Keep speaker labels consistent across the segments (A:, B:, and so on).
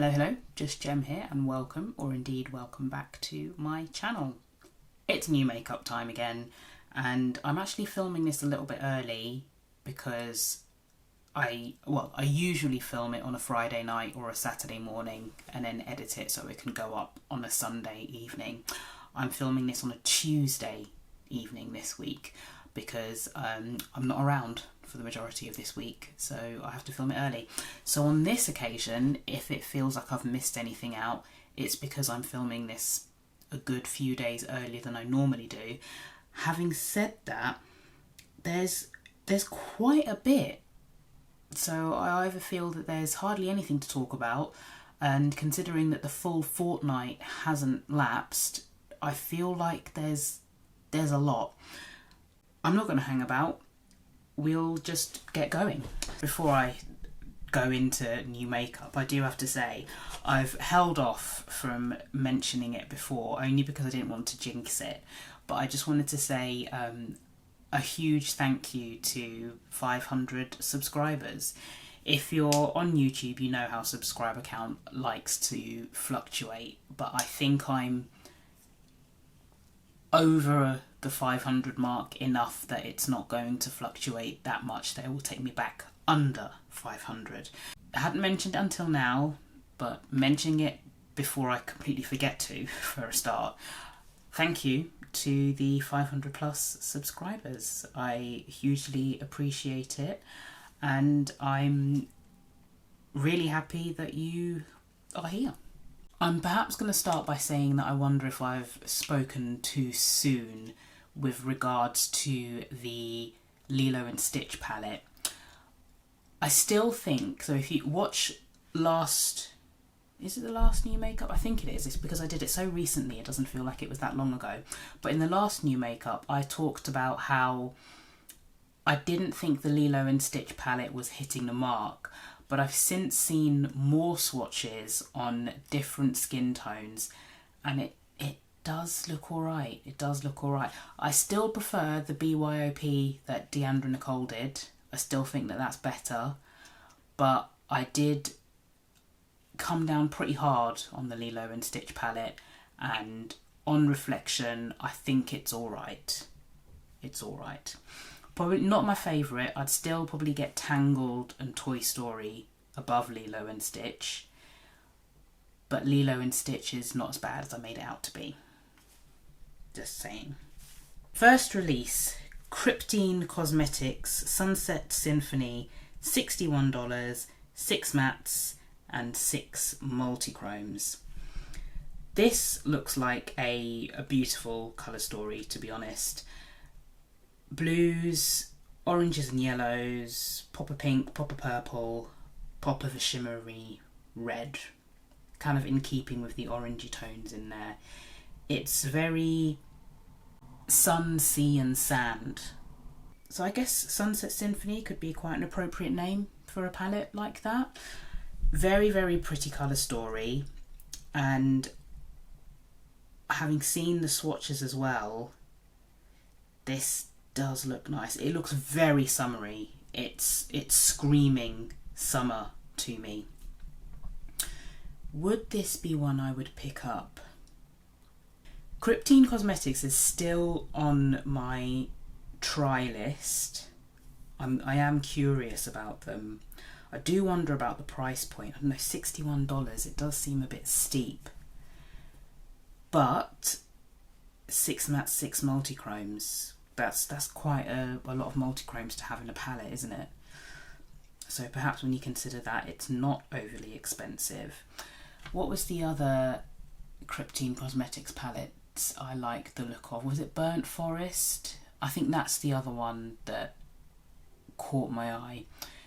A: Hello, just Gem here and welcome, or indeed welcome back to my channel. It's new makeup time again, and I'm actually filming this a little bit early because I usually film it on a Friday night or a Saturday morning and then edit it so it can go up on a Sunday evening. I'm filming this on a Tuesday evening this week because I'm not around for the majority of this week, so I have to film it early. So on this occasion, if it feels like I've missed anything out, it's because I'm filming this a good few days earlier than I normally do. Having said that, there's quite a bit, so I either feel that there's hardly anything to talk about, and considering that the full fortnight hasn't lapsed, I feel like there's a lot. I'm not going to hang about. We'll just get going. Before I go into new makeup, I do have to say I've held off from mentioning it before only because I didn't want to jinx it, but I just wanted to say a huge thank you to 500 subscribers. If you're on YouTube, you know how subscriber count likes to fluctuate, but I think I'm over the 500 mark enough that it's not going to fluctuate that much, that it will take me back under 500. I hadn't mentioned it until now, but mentioning it before I completely forget to, for a start. Thank you to the 500 plus subscribers. I hugely appreciate it, and I'm really happy that you are here. I'm perhaps going to start by saying that I wonder if I've spoken too soon with regards to the Lilo and Stitch palette. I still think, so if you watch is it the last new makeup? I think it is. It's because I did it so recently, it doesn't feel like it was that long ago. But in the last new makeup, I talked about how I didn't think the Lilo and Stitch palette was hitting the mark, but I've since seen more swatches on different skin tones, and it does look alright. It does look alright. I still prefer the BYOP that Deandra Nicole did. I still think that that's better, but I did come down pretty hard on the Lilo and Stitch palette, and on reflection, I think it's alright. It's alright. Probably not my favourite. I'd still probably get Tangled and Toy Story above Lilo and Stitch, but Lilo and Stitch is not as bad as I made it out to be. Just saying. First release, Kryptine Cosmetics Sunset Symphony, $61, 6 mattes and 6 multi-chromes. This looks like a beautiful colour story, to be honest. Blues, oranges and yellows, pop of pink, pop of purple, pop of a shimmery red, kind of in keeping with the orangey tones in there. It's very sun, sea and sand. So I guess Sunset Symphony could be quite an appropriate name for a palette like that. Very, very pretty colour story, and having seen the swatches as well, this does look nice. It looks very summery. It's screaming summer to me. Would this be one I would pick up? Kryptine Cosmetics is still on my try list. I am curious about them. I do wonder about the price point. I don't know, $61, it does seem a bit steep. But 6 matte, 6 multi-chromes. That's quite a lot of multi-chromes to have in a palette, isn't it? So perhaps when you consider that, it's not overly expensive. What was the other Kryptine Cosmetics palettes I like the look of? Was it Burnt Forest? I think that's the other one that caught my eye.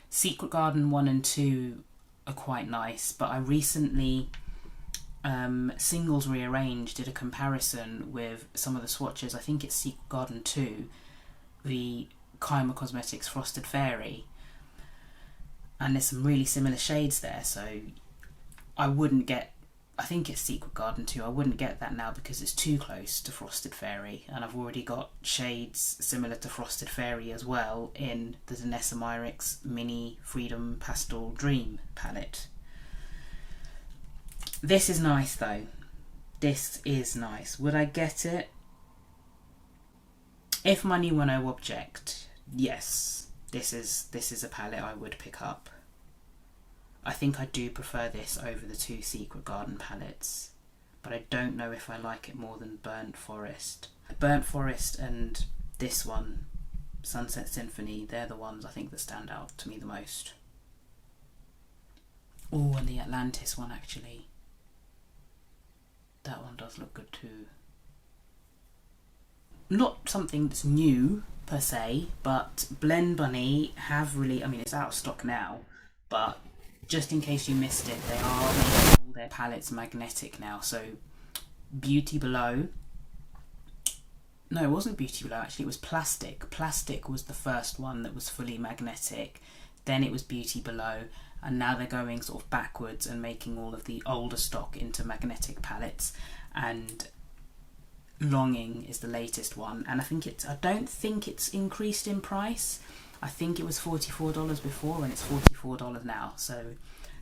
A: Secret Garden 1 and 2 are quite nice, but I recently, Singles Rearranged, did a comparison with some of the swatches. I think it's Secret Garden 2, the Kyma Cosmetics Frosted Fairy, and there's some really similar shades there, so I wouldn't get, I think it's Secret Garden 2, I wouldn't get that now because it's too close to Frosted Fairy, and I've already got shades similar to Frosted Fairy as well in the Danessa Myricks Mini Freedom Pastel Dream palette. This is nice though. This is nice. Would I get it? If money were no object, yes. This is a palette I would pick up. I think I do prefer this over the two Secret Garden palettes, but I don't know if I like it more than Burnt Forest. Burnt Forest and this one, Sunset Symphony, they're the ones I think that stand out to me the most. Oh, and the Atlantis one actually. That one does look good too. Not something that's new per se, but Blend Bunny have really, I mean it's out of stock now, but just in case you missed it, they are making all their palettes magnetic now. So Beauty Below, no, it wasn't Beauty Below actually, it was Plastic. Plastic was the first one that was fully magnetic, then it was Beauty Below, and now they're going sort of backwards and making all of the older stock into magnetic palettes, and Longing is the latest one, and I don't think it's increased in price. I think it was $44 before and it's $44 now, so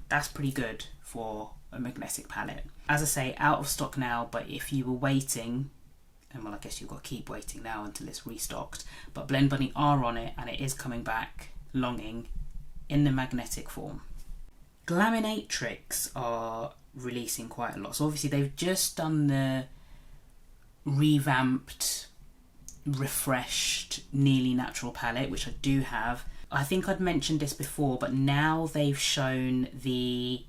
A: that's pretty good for a magnetic palette. As I say, out of stock now, but if you were waiting, and well I guess you've got to keep waiting now until it's restocked, but Blend Bunny are on it and it is coming back, Longing, in the magnetic form. Glaminatrix are releasing quite a lot, so obviously they've just done the revamped, refreshed Nearly Natural palette, which I do have. I think I'd mentioned this before, but now they've shown the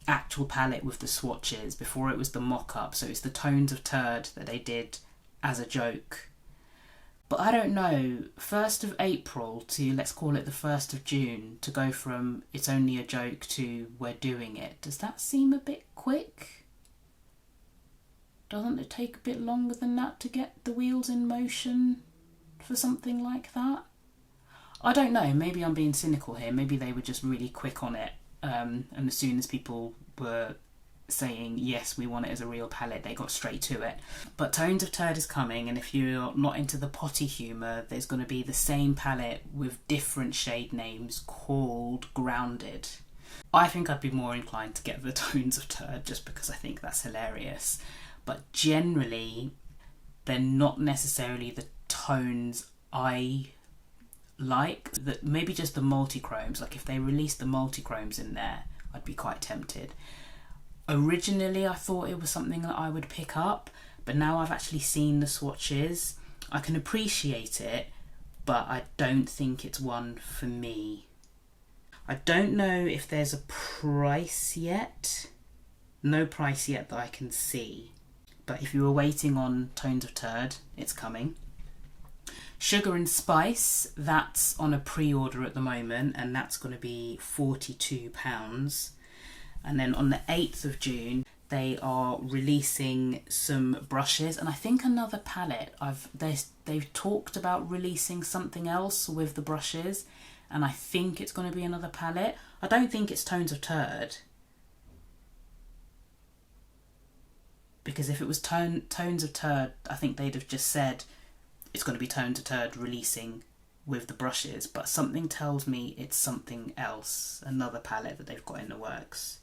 A: actual palette with the swatches. Before it was the mock-up, so it's the Tones of Turd that they did as a joke. But I don't know, 1st of April to, let's call it the 1st of June, to go from it's only a joke to we're doing it, does that seem a bit quick? Doesn't it take a bit longer than that to get the wheels in motion for something like that? I don't know, maybe I'm being cynical here, maybe they were just really quick on it, and as soon as people were saying yes we want it as a real palette, they got straight to it. But Tones of Turd is coming, and if you're not into the potty humour, there's going to be the same palette with different shade names called Grounded. I think I'd be more inclined to get the Tones of Turd just because I think that's hilarious. But generally, they're not necessarily the tones I like. That maybe just the multi-chromes. Like if they released the multi-chromes in there, I'd be quite tempted. Originally, I thought it was something that I would pick up, but now I've actually seen the swatches. I can appreciate it, but I don't think it's one for me. I don't know if there's a price yet. No price yet that I can see. But if you were waiting on Tones of Turd, it's coming. Sugar and Spice, that's on a pre-order at the moment, and that's going to be £42. And then on the 8th of June, they are releasing some brushes, and I think another palette. They've talked about releasing something else with the brushes, and I think it's going to be another palette. I don't think it's Tones of Turd, because if it was Tones of Turd, I think they'd have just said it's going to be Tones of Turd releasing with the brushes, but something tells me it's something else, another palette that they've got in the works.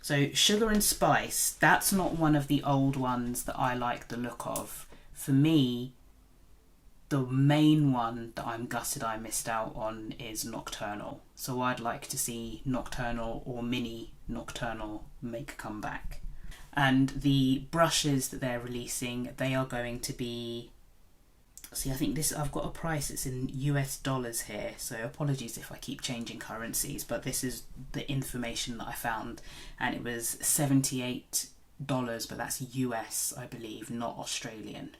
A: So Sugar and Spice, that's not one of the old ones that I like the look of. For me, the main one that I'm gutted I missed out on is Nocturnal. So I'd like to see Nocturnal or Mini Nocturnal make a comeback. And the brushes that they're releasing, they are going to be... See, I think this, I've got a price, it's in US dollars here, so apologies if I keep changing currencies, but this is the information that I found, and it was $78, but that's US, I believe, not Australian.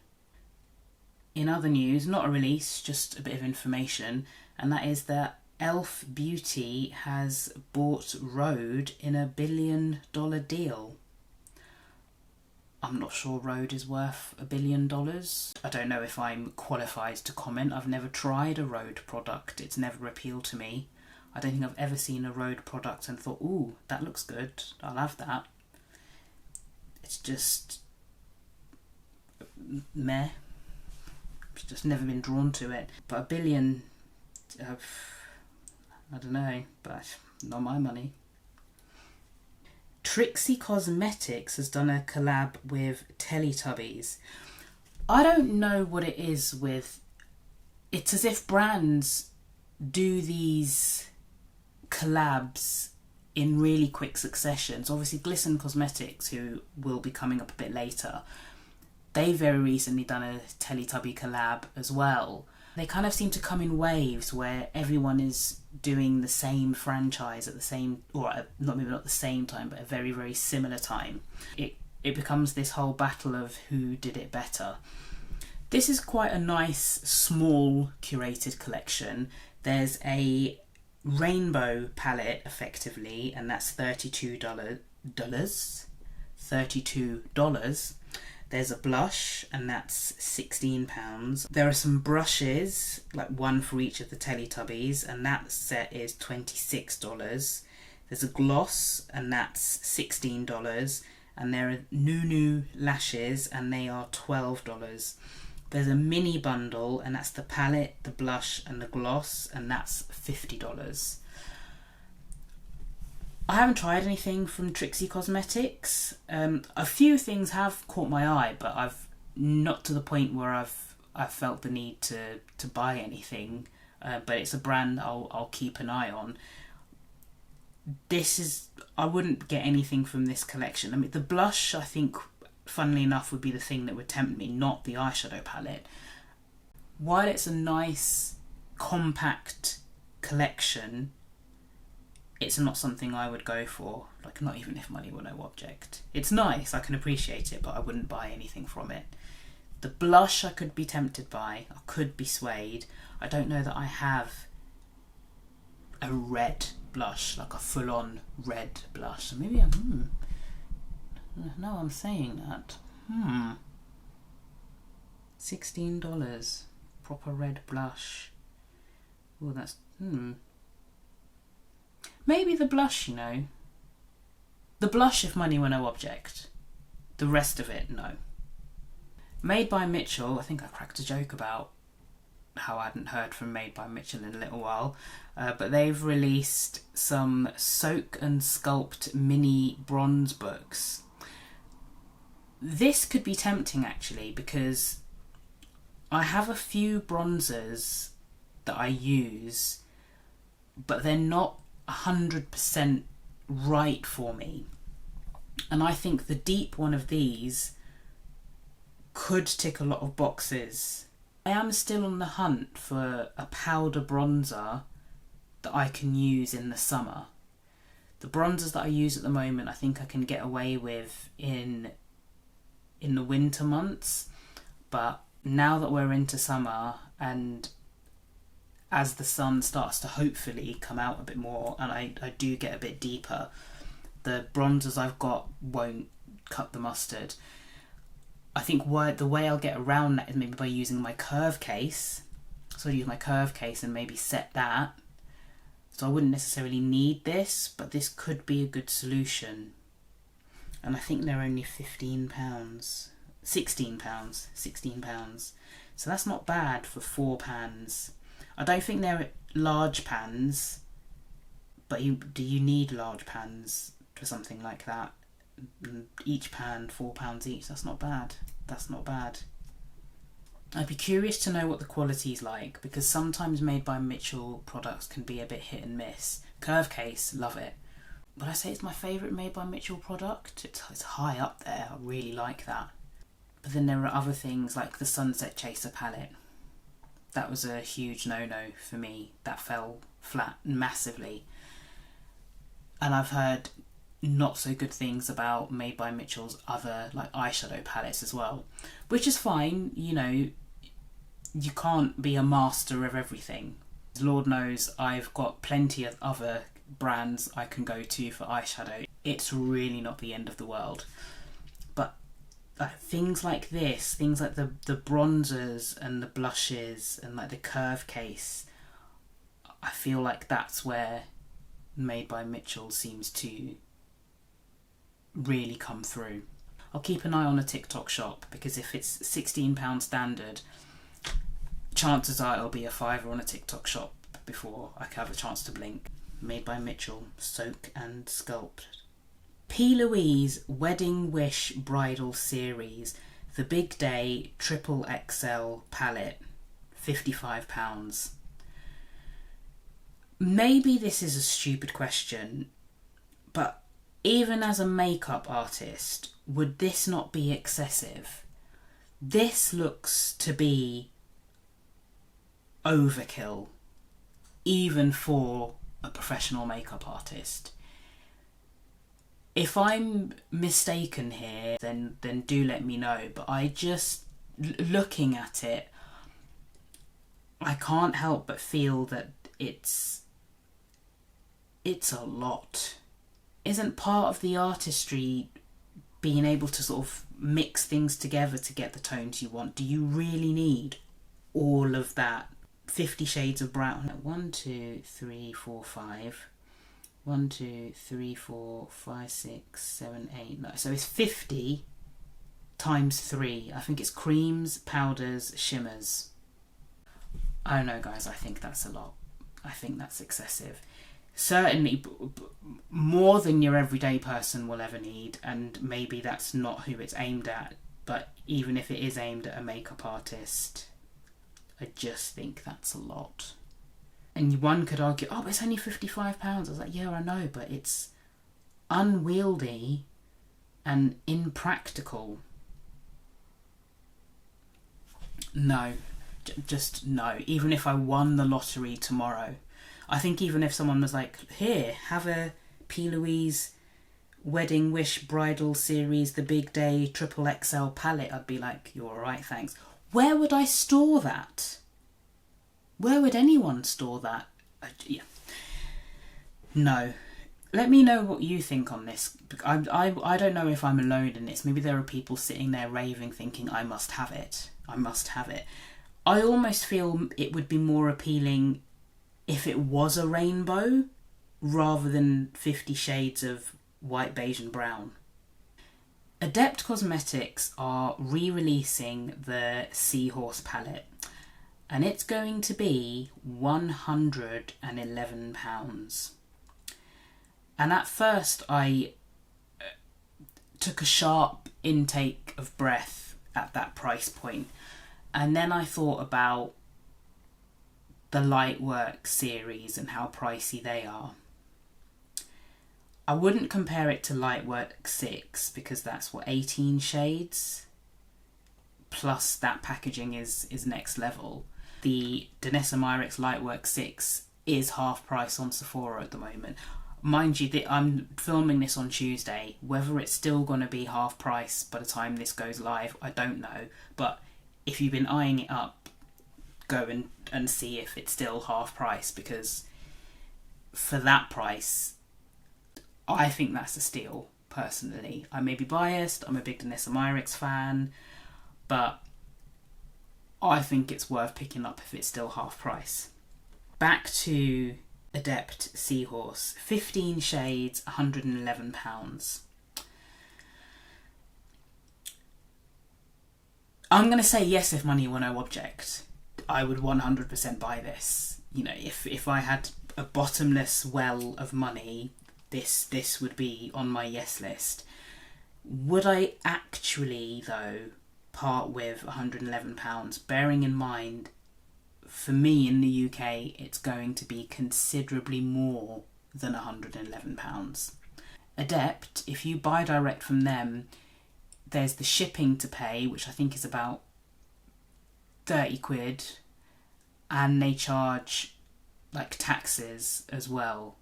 A: In other news, not a release, just a bit of information, and that is that Elf Beauty has bought Rhode in a $1 billion deal. I'm not sure Rhode is worth $1 billion. I don't know if I'm qualified to comment. I've never tried a Rhode product. It's never appealed to me. I don't think I've ever seen a Rhode product and thought, ooh, that looks good, I'll have that. It's just... meh. It's just never been drawn to it. But $1 billion... I don't know, but not my money. Trixie Cosmetics has done a collab with Teletubbies. I don't know what it is with... It's as if brands do these collabs in really quick successions. Obviously Glisten Cosmetics, who will be coming up a bit later, they very recently done a Teletubby collab as well. They kind of seem to come in waves where everyone is doing the same franchise at the same, or not the same time, but a very, very similar time. It becomes this whole battle of who did it better. This is quite a nice, small, curated collection. There's a rainbow palette, effectively, and that's $32. $32. There's a blush, and that's £16. There are some brushes, like one for each of the Teletubbies, and that set is $26. There's a gloss, and that's $16. And there are Nunu lashes, and they are $12. There's a mini bundle, and that's the palette, the blush, and the gloss, and that's $50. I haven't tried anything from Trixie Cosmetics. A few things have caught my eye, but I've not to the point where I've felt the need to buy anything. But it's a brand I'll keep an eye on. I wouldn't get anything from this collection. I mean, the blush, I think, funnily enough, would be the thing that would tempt me, not the eyeshadow palette. While it's a nice, compact collection, it's not something I would go for, like not even if money were no object. It's nice, I can appreciate it, but I wouldn't buy anything from it. The blush I could be tempted by, I could be swayed. I don't know that I have a red blush, like a full-on red blush. So maybe no, I'm saying that. $16, proper red blush. Oh, that's, Maybe the blush, The blush if money were no object. The rest of it, no. Made by Mitchell, I think I cracked a joke about how I hadn't heard from Made by Mitchell in a little while. But they've released some Soak and Sculpt mini bronze books. This could be tempting, actually, because I have a few bronzers that I use, but they're not 100% right for me. And I think the deep one of these could tick a lot of boxes. I am still on the hunt for a powder bronzer that I can use in the summer. The bronzers that I use at the moment, I think I can get away with in the winter months, but now that we're into summer, and as the sun starts to hopefully come out a bit more and I do get a bit deeper, the bronzers I've got won't cut the mustard. I think the way I'll get around that is maybe by using my curve case. So I'll use my curve case and maybe set that. So I wouldn't necessarily need this, but this could be a good solution. And I think they're only £16. £16. So that's not bad for 4 pans. I don't think they're large pans, but do you need large pans for something like that? Each pan, £4 each, that's not bad. That's not bad. I'd be curious to know what the quality's like, because sometimes Made by Mitchell products can be a bit hit and miss. Curve case, love it. Would I say it's my favourite Made by Mitchell product? It's high up there, I really like that. But then there are other things like the Sunset Chaser palette. That was a huge no-no for me. That fell flat massively. And I've heard not so good things about Made by Mitchell's other like eyeshadow palettes as well, which is fine. You can't be a master of everything. Lord knows I've got plenty of other brands I can go to for eyeshadow. It's really not the end of the world. But things like this, things like the bronzers and the blushes and like the curve case, I feel like that's where Made by Mitchell seems to really come through. I'll keep an eye on a TikTok shop, because if it's £16 standard, chances are it'll be a £5 on a TikTok shop before I have a chance to blink. Made by Mitchell, Soak and Sculpt. P. Louise Wedding Wish Bridal Series, the Big Day Triple XL palette, £55. Maybe this is a stupid question, but even as a makeup artist, would this not be excessive? This looks to be overkill, even for a professional makeup artist. If I'm mistaken here, then do let me know. But I just, looking at it, I can't help but feel that it's a lot. Isn't part of the artistry being able to sort of mix things together to get the tones you want? Do you really need all of that? 50 shades of brown. 1, 2, 3, 4, 5. 1, 2, 3, 4, 5, 6, 7, 8. No, so it's 50 times 3. I think it's creams, powders, shimmers. I don't know, guys. I think that's a lot. I think that's excessive. Certainly more than your everyday person will ever need, and maybe that's not who it's aimed at, but even if it is aimed at a makeup artist, I just think that's a lot. And one could argue, oh, but it's only £55. I was like, yeah, I know, but it's unwieldy and impractical. No, just no. Even if I won the lottery tomorrow, I think even if someone was like, here, have a P. Louise Wedding Wish Bridal Series, the Big Day Triple XL palette, I'd be like, you're alright, thanks. Where would I store that? Where would anyone store that? Yeah. No. Let me know what you think on this. I don't know if I'm alone in this. Maybe there are people sitting there raving, thinking, I must have it. I must have it. I almost feel it would be more appealing if it was a rainbow rather than 50 shades of white, beige and brown. Adept Cosmetics are re-releasing the Seahorse palette, and it's going to be £111. And at first I took a sharp intake of breath at that price point, and then I thought about the Lightwork series and how pricey they are. I wouldn't compare it to Lightwork 6 because that's 18 shades, plus that packaging is next level. The Danessa Myricks Lightwork 6 is half price on Sephora at the moment. Mind you, I'm filming this on Tuesday. Whether it's still going to be half price by the time this goes live, I don't know. But if you've been eyeing it up, go and see if it's still half price, because for that price, I think that's a steal, personally. I may be biased, I'm a big Danessa Myricks fan, but I think it's worth picking up if it's still half price. Back to Adept Seahorse. 15 shades, £111. I'm going to say yes if money were no object. I would 100% buy this. You know, if I had a bottomless well of money, this would be on my yes list. Would I actually, though, part with £111, bearing in mind, for me in the UK, it's going to be considerably more than £111. Adept, if you buy direct from them, there's the shipping to pay, which I think is about 30 quid, and they charge like taxes as well.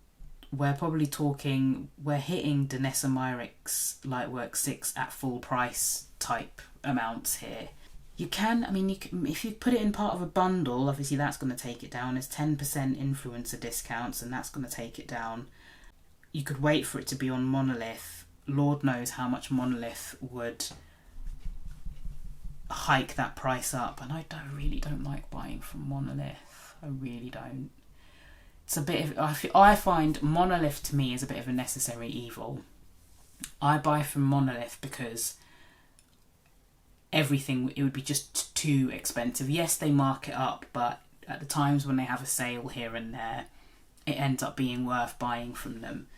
A: We're probably talking, we're hitting Danessa Myricks Lightwork 6 at full price type amounts here. You can, if you put it in part of a bundle, obviously that's going to take it down. There's 10% influencer discounts and that's going to take it down. You could wait for it to be on Monolith. Lord knows how much Monolith would hike that price up, and I really don't like buying from Monolith. I really don't. It's a bit of, I find Monolith to me is a bit of a necessary evil. I buy from Monolith because everything, it would be just too expensive. Yes, they mark it up, but at the times when they have a sale here and there, it ends up being worth buying from them.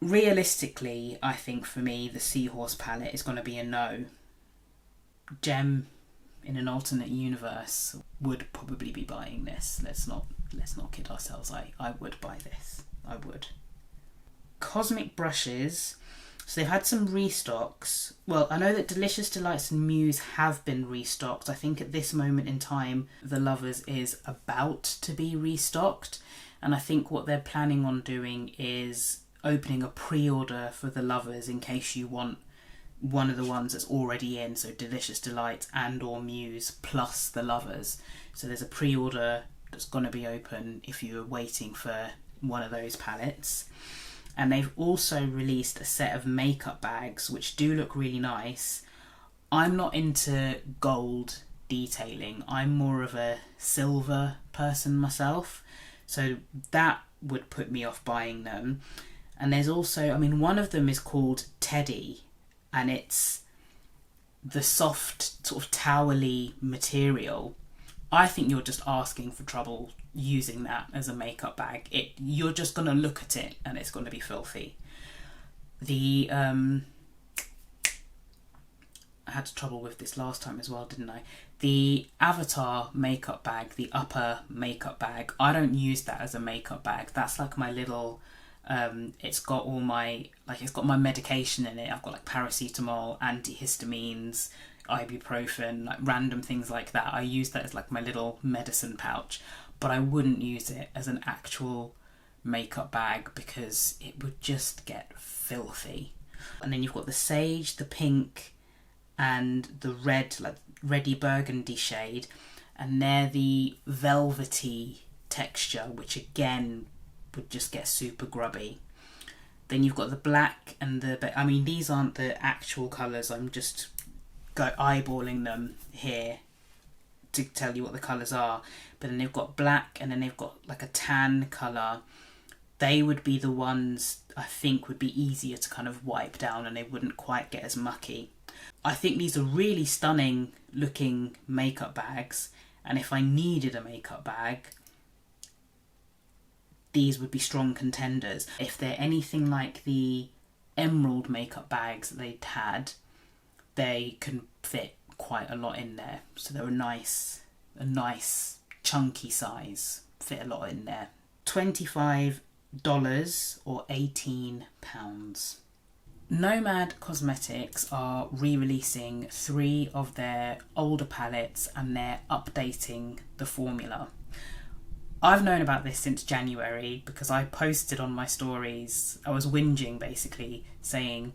A: Realistically, I think for me, the Seahorse palette is going to be a no. Gem, in an alternate universe, would probably be buying this. Let's not kid ourselves. I would buy this. I would. Cosmic brushes. So they've had some restocks. Well, I know that Delicious Delights and Muse have been restocked. I think at this moment in time, the Lovers is about to be restocked. And I think what they're planning on doing is opening a pre-order for the Lovers in case you want one of the ones that's already in. So Delicious Delights and or Muse plus the Lovers. So there's a pre-order that's going to be open if you're waiting for one of those palettes. And they've also released a set of makeup bags which do look really nice. I'm not into gold detailing. I'm more of a silver person myself. So that would put me off buying them. And there's also, I mean, one of them is called Teddy. And it's the soft sort of towely material. I think you're just asking for trouble using that as a makeup bag. You're just going to look at it and it's going to be filthy. I had trouble with this last time as well, didn't I? The Avatar makeup bag, the upper makeup bag, I don't use that as a makeup bag. That's like my little, it's got all my, like it's got my medication in it. I've got like paracetamol, antihistamines, ibuprofen, like random things like that. I use that as like my little medicine pouch. But I wouldn't use it as an actual makeup bag because it would just get filthy. And then you've got the sage, the pink, and the red, like reddy burgundy shade. And they're the velvety texture, which again would just get super grubby. Then you've got the black and the... I mean, these aren't the actual colours. I'm just eyeballing them here to tell you what the colours are. But then they've got black and then they've got like a tan colour. They would be the ones I think would be easier to kind of wipe down and they wouldn't quite get as mucky. I think these are really stunning looking makeup bags, and if I needed a makeup bag, these would be strong contenders. If they're anything like the emerald makeup bags that they'd had, they can fit quite a lot in there. So they're a nice chunky size, fit a lot in there. $25 or £18. Nomad Cosmetics are re-releasing 3 of their older palettes and they're updating the formula. I've known about this since January because I posted on my stories, I was whinging basically saying,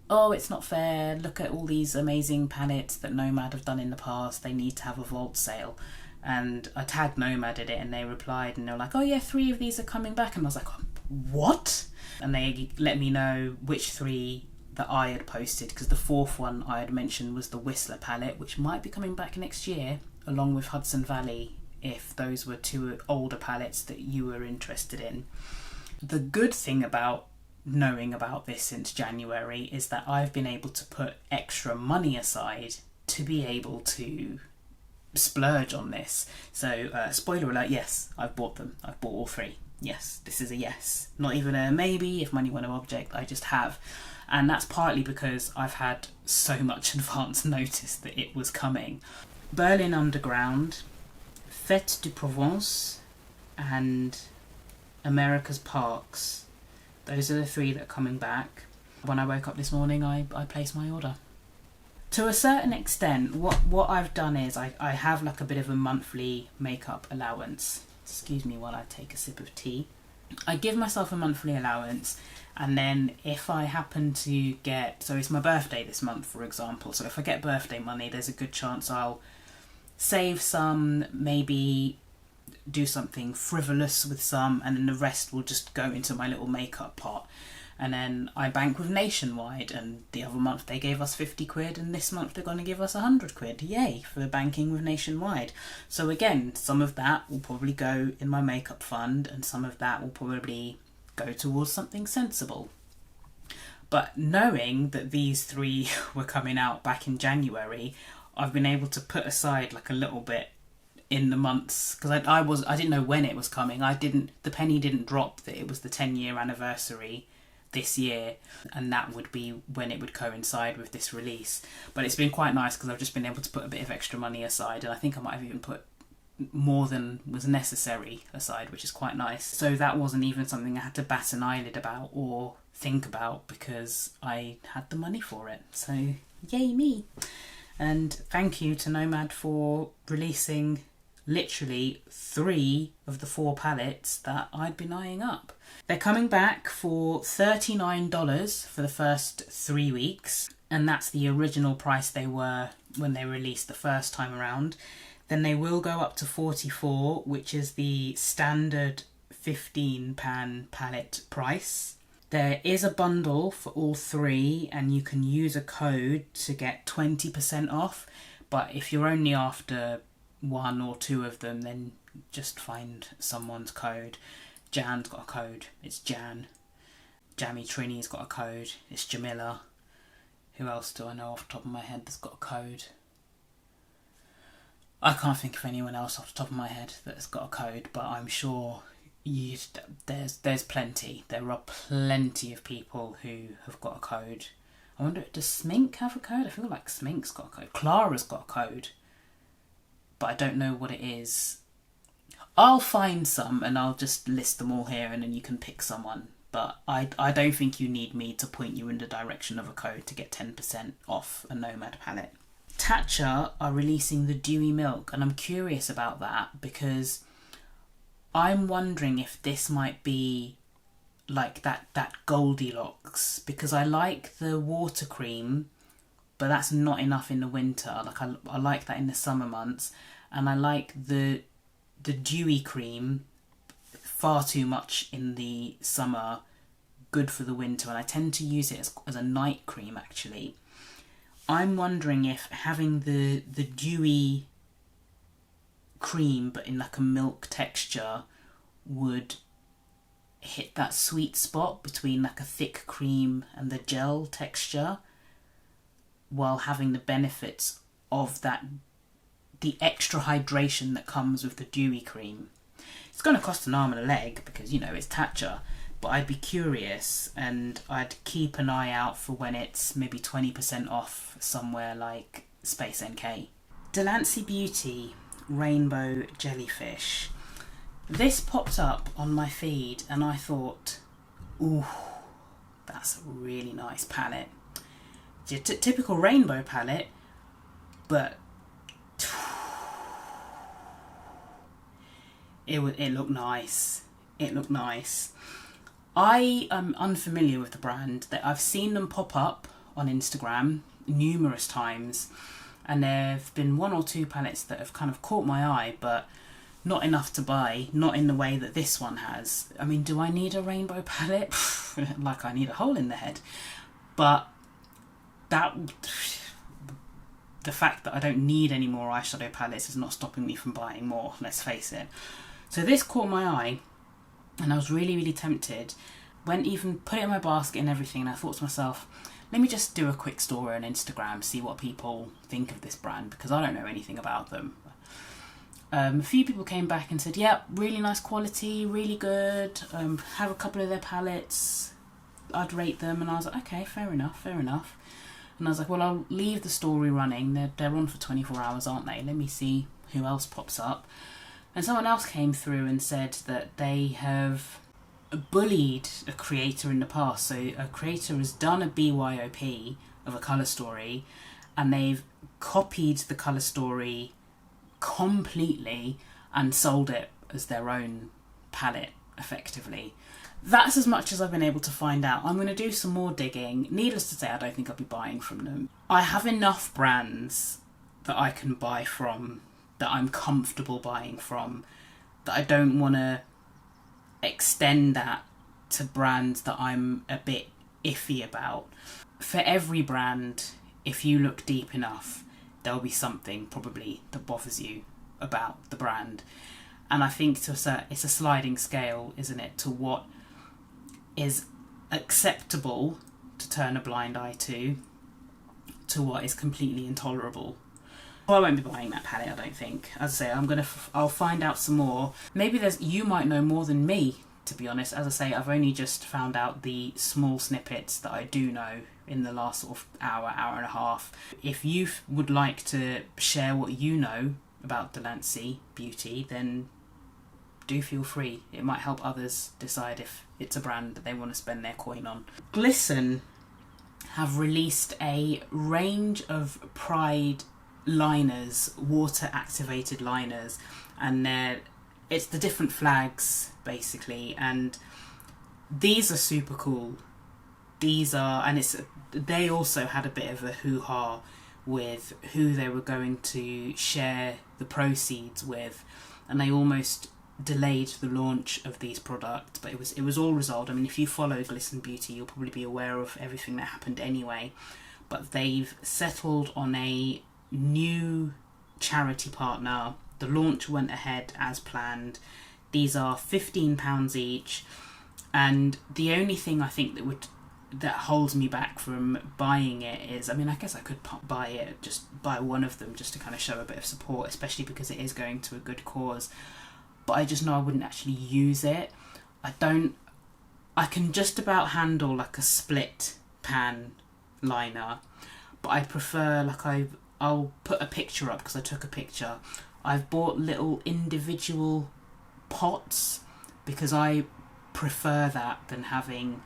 A: oh, it's not fair, look at all these amazing palettes that Nomad have done in the past, they need to have a vault sale. And I tagged Nomad in it and they replied and they were like, oh yeah, 3 of these are coming back. And I was like, what? And they let me know which 3 that I had posted, because the 4th one I had mentioned was the Whistler palette, which might be coming back next year, along with Hudson Valley, if those were 2 older palettes that you were interested in. The good thing about knowing about this since January is that I've been able to put extra money aside to be able to splurge on this. So spoiler alert, yes, I've bought them. I've bought all 3. Yes, this is a yes, not even a maybe if money were no object. I just have, and that's partly because I've had so much advance notice that it was coming. Berlin Underground, Fête de Provence and America's Parks, those are the 3 that are coming back. When I woke up this morning I placed my order. To a certain extent, what I've done is I have like a bit of a monthly makeup allowance. Excuse me while I take a sip of tea. I give myself a monthly allowance, and then if I happen to get... So it's my birthday this month, for example. So if I get birthday money, there's a good chance I'll save some, maybe do something frivolous with some, and then the rest will just go into my little makeup pot. And then I bank with Nationwide, and the other month they gave us 50 quid, and this month they're going to give us 100 quid. Yay, for banking with Nationwide. So again, some of that will probably go in my makeup fund, and some of that will probably go towards something sensible. But knowing that these 3 were coming out back in January, I've been able to put aside like a little bit in the months, because I didn't know when it was coming. The penny didn't drop that it was the 10-year anniversary this year, and that would be when it would coincide with this release. But it's been quite nice because I've just been able to put a bit of extra money aside, and I think I might have even put more than was necessary aside, which is quite nice. So that wasn't even something I had to bat an eyelid about or think about because I had the money for it. So yay me. And thank you to Nomad for releasing literally 3 of the 4 palettes that I'd been eyeing up. They're coming back for $39 for the first 3 weeks, and that's the original price they were when they released the first time around. Then they will go up to $44, which is the standard 15 pan palette price. There is a bundle for all 3, and you can use a code to get 20% off. But if you're only after 1 or 2 of them, then just find someone's code. Jan's got a code, it's Jan. Jammy Trini's got a code, it's Jamila. Who else do I know off the top of my head that's got a code? I can't think of anyone else off the top of my head that's got a code, but I'm sure there's plenty. There are plenty of people who have got a code. I wonder, does Smink have a code? I feel like Smink's got a code. Clara's got a code, but I don't know what it is. I'll find some and I'll just list them all here, and then you can pick someone. But I don't think you need me to point you in the direction of a code to get 10% off a Nomad palette. Tatcha are releasing the Dewy Milk, and I'm curious about that because I'm wondering if this might be like that Goldilocks, because I like the water cream, but that's not enough in the winter. Like I like that in the summer months, and I like the dewy cream far too much in the summer, good for the winter, and I tend to use it as a night cream actually. I'm wondering if having the dewy cream but in like a milk texture would hit that sweet spot between like a thick cream and the gel texture, while having the benefits of the extra hydration that comes with the dewy cream. It's going to cost an arm and a leg because, you know, it's Tatcha, but I'd be curious, and I'd keep an eye out for when it's maybe 20% off somewhere like Space NK. Delancey Beauty Rainbow Jellyfish. This popped up on my feed and I thought, ooh, that's a really nice palette. It's a typical rainbow palette, but it looked nice. It looked nice. I am unfamiliar with the brand. That I've seen them pop up on Instagram numerous times, and there have been 1 or 2 palettes that have kind of caught my eye, but not enough to buy, not in the way that this one has. I mean, do I need a rainbow palette? Like I need a hole in the head. But the fact that I don't need any more eyeshadow palettes is not stopping me from buying more, let's face it. So this caught my eye, and I was really, really tempted. Went even, put it in my basket and everything, and I thought to myself, let me just do a quick story on Instagram, see what people think of this brand, because I don't know anything about them. A few people came back and said, yeah, really nice quality, really good, have a couple of their palettes, I'd rate them. And I was like, okay, fair enough. And I was like, well, I'll leave the story running. They're on for 24 hours, aren't they? Let me see who else pops up. And someone else came through and said that they have bullied a creator in the past. So a creator has done a BYOP of a colour story, and they've copied the colour story completely and sold it as their own palette, effectively. That's as much as I've been able to find out. I'm going to do some more digging. Needless to say, I don't think I'll be buying from them. I have enough brands that I can buy from, that I'm comfortable buying from, that I don't want to extend that to brands that I'm a bit iffy about. For every brand, if you look deep enough, there'll be something probably that bothers you about the brand. And I think it's a sliding scale, isn't it, to what is acceptable to turn a blind eye to what is completely intolerable. Well, I won't be buying that palette, I don't think. As I say, I'll find out some more. Maybe you might know more than me to be honest. As I say, I've only just found out the small snippets that I do know in the last sort of hour and a half. If you would like to share what you know about Delancey Beauty, then do feel free. It might help others decide if it's a brand that they want to spend their coin on. Glisten have released a range of Pride liners, water activated liners, and it's the different flags basically, and these are super cool. These are, and they also had a bit of a hoo-ha with who they were going to share the proceeds with, and they almost delayed the launch of these products, but it was all resolved. I mean, if you follow Glisten Beauty, you'll probably be aware of everything that happened anyway, but they've settled on a new charity partner. The launch went ahead as planned. These are £15 each, and the only thing I think that holds me back from buying it is, I mean, I guess I could just buy one of them just to kind of show a bit of support, especially because it is going to a good cause, but I just know I wouldn't actually use it. I can just about handle like a split pan liner, but I prefer, like, I'll put a picture up because I took a picture. I've bought little individual pots because I prefer that than having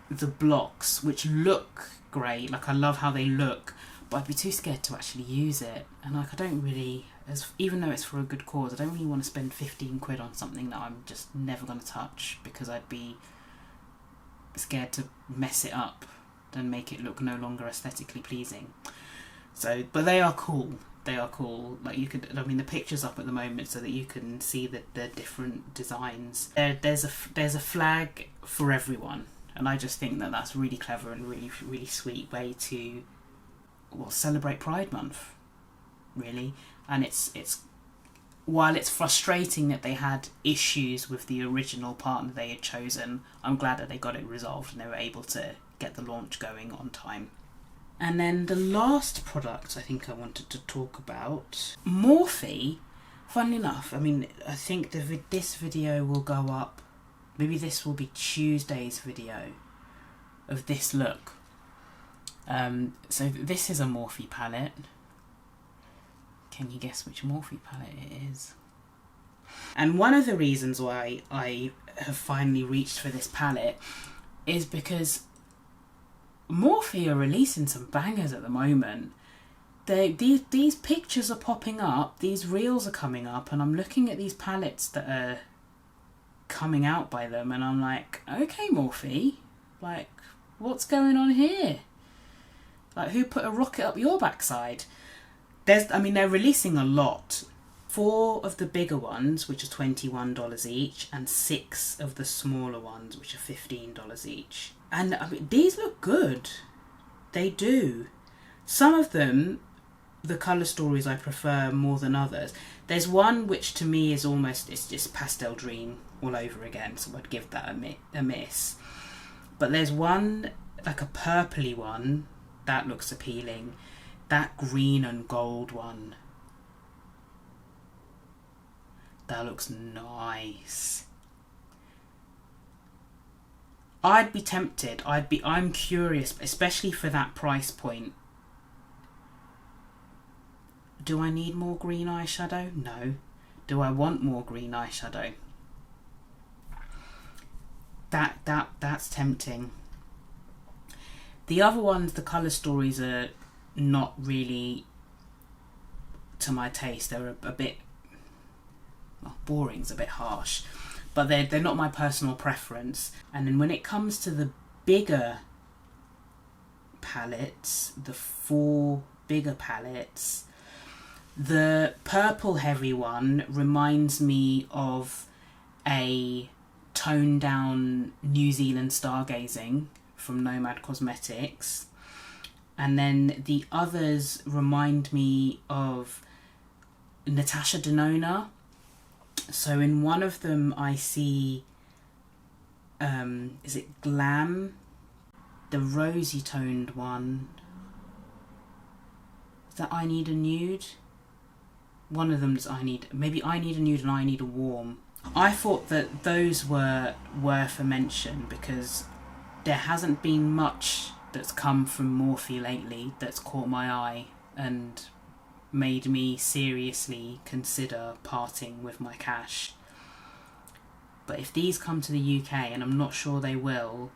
A: the blocks, which look great. Like, I love how they look, but I'd be too scared to actually use it. And like, I don't really, even though it's for a good cause, I don't really want to spend 15 quid on something that I'm just never going to touch because I'd be scared to mess it up and make it look no longer aesthetically pleasing. So, but they are cool. They are cool. Like, you could, I mean, the picture's up at the moment so that you can see the different designs. There's a flag for everyone, and I just think that that's really clever and really, really sweet way to, well, celebrate Pride Month, really. And it's while it's frustrating that they had issues with the original partner they had chosen, I'm glad that they got it resolved and they were able to get the launch going on time. And then the last product I think I wanted to talk about, Morphe. Funnily enough, I mean, I think this video will go up, maybe this will be Tuesday's video of this look. So this is a Morphe palette. Can you guess which Morphe palette it is? And one of the reasons why I have finally reached for this palette is because Morphe are releasing some bangers at the moment. These pictures are popping up, these reels are coming up, and I'm looking at these palettes that are coming out by them, and I'm like, okay, Morphe, like, what's going on here? Like, who put a rocket up your backside? They're releasing a lot. 4 of the bigger ones, which are $21 each, and 6 of the smaller ones, which are $15 each. And I mean, these look good. They do. Some of them, the colour stories I prefer more than others. There's one which to me is almost, it's just pastel dream all over again, so I'd give that a miss. But there's one, like a purpley one, that looks appealing. That green and gold one, that looks nice. I'd be tempted. I'm curious, especially for that price point. Do I need more green eyeshadow? No. Do I want more green eyeshadow? That's tempting. The other ones, the colour stories are not really to my taste. They're a bit, well, boring's a bit harsh, but they're not my personal preference. And then when it comes to the bigger palettes, the 4 bigger palettes, the purple heavy one reminds me of a toned down New Zealand stargazing from Nomad Cosmetics. And then the others remind me of Natasha Denona. So in one of them I see, is it Glam? The rosy toned one. Is that I Need a Nude? One of them is maybe I Need a Nude and I Need a Warm. I thought that those were worth a mention because there hasn't been much that's come from Morphe lately that's caught my eye and made me seriously consider parting with my cash. But if these come to the UK, and I'm not sure they will,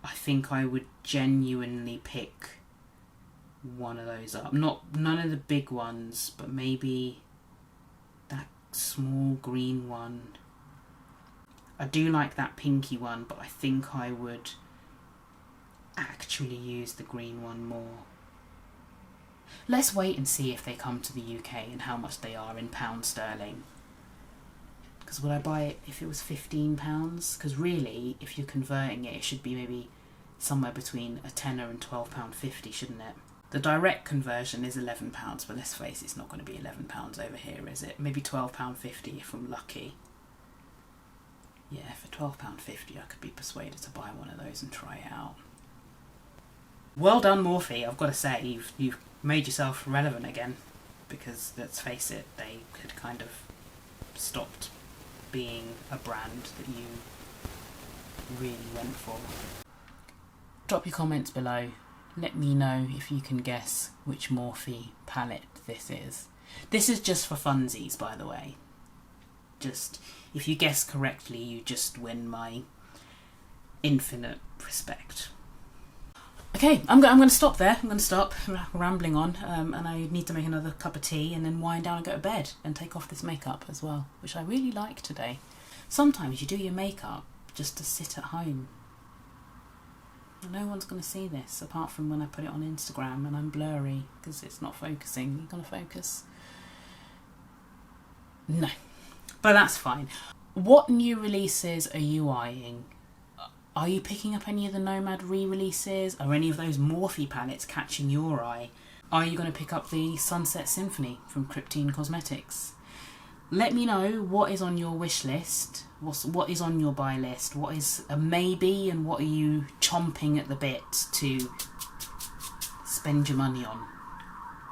A: I think I would genuinely pick one of those up. None of the big ones, but maybe that small green one. I do like that pinky one, but I think I would actually use the green one more. Let's wait and see if they come to the UK and how much they are in pounds sterling. Because would I buy it if it was £15? Because really, if you're converting it, it should be maybe somewhere between a tenner and £12.50, shouldn't it? The direct conversion is £11, but let's face it, it's not going to be £11 over here, is it? Maybe £12.50 if I'm lucky. Yeah, for £12.50 I could be persuaded to buy one of those and try it out. Well done, Morphe. I've got to say, you've made yourself relevant again, because let's face it, they had kind of stopped being a brand that you really went for. Drop your comments below. Let me know if you can guess which Morphe palette this is. This is just for funsies, by the way. Just, if you guess correctly, you just win my infinite respect. Okay, I'm going to stop there. I'm going to stop rambling on, and I need to make another cup of tea and then wind down and go to bed and take off this makeup as well, which I really like today. Sometimes you do your makeup just to sit at home. No one's going to see this apart from when I put it on Instagram and I'm blurry because it's not focusing. You're going to focus? No, but that's fine. What new releases are you eyeing? Are you picking up any of the Nomad re-releases? Are any of those Morphe palettes catching your eye? Are you going to pick up the Sunset Symphony from Krypton Cosmetics? Let me know what is on your wish list, what is on your buy list, what is a maybe, and what are you chomping at the bit to spend your money on.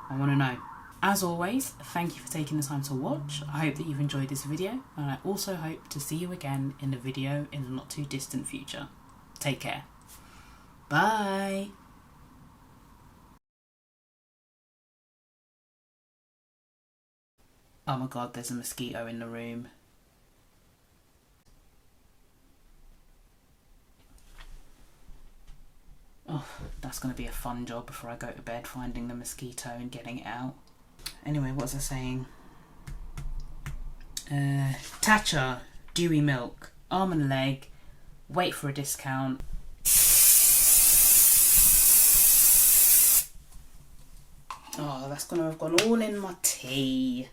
A: I want to know. As always, thank you for taking the time to watch. I hope that you've enjoyed this video, and I also hope to see you again in a video in the not too distant future. Take care. Bye. Oh my god, there's a mosquito in the room. Oh, that's going to be a fun job before I go to bed, finding the mosquito and getting it out. Anyway, what was I saying? Tatcha, Dewy Milk, arm and leg, wait for a discount. Oh, that's going to have gone all in my tea.